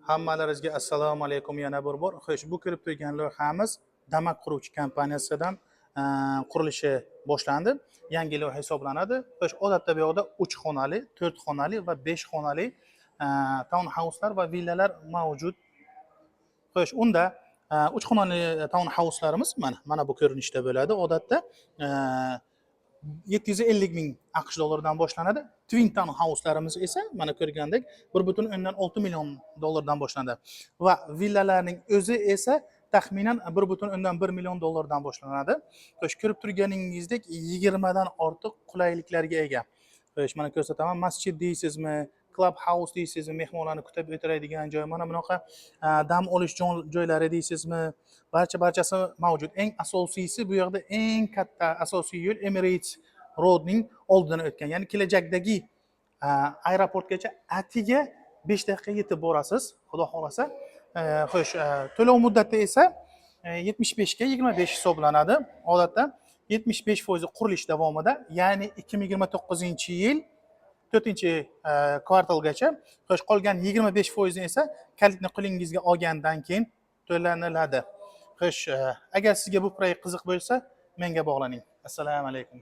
Hammalaringizga assalomu alaykum yana bir bor. Xo'sh, bu ko'rib turgan loyihamiz Damak quruvchi kompaniyasidan qurilishi boshlandi. Yangi loyiha hisoblanadi. Xo'sh, odatda bu yoqda 3 xonali, 4 xonali va 5 xonali townhouse'lar va villalar mavjud. Xo'sh, unda 3 xonali townhouse'larimiz mana bu ko'rinishda bo'ladi. Odatda 750 ming AQSh dollaridan boshlanadi. Twin Town house'larimiz esa mana ko'rgandek 1,6 million dollardan boshlanadi. Va villalarning o'zi esa taxminan 1,1 million dollardan boshlanadi. Xo'sh, ko'rib turganingizdek 20 dan ortiq qulayliklarga ega. Xo'sh, mana ko'rsataman. Masjid deysizmi, club house deysizmi, mehmonlarni kutib o'tiradigan joy, mana bunaqa dam olish joylari deysizmi, barchasi mavjud. Eng asosiysi bu yerda eng katta asosiy yo'l Emirates Road'ning oldidan o'tgan. Ya'ni kelajakdagi aeroportgacha atiga 5 daqiqa yetib borasiz, xudo xolasa. Xo'sh, to'lov muddati esa 75 ga 25 hisoblanadi. Odatda 75% qurilish davomida, ya'ni 2029-yil 4-kvartalgacha. Xo'sh, qolgan 25% esa kalitni qo'lingizga olgandan keyin to'laniladi. Xo'sh, agar sizga bu proyekt qiziq bo'lsa, menga bog'laning. Assalomu alaykum.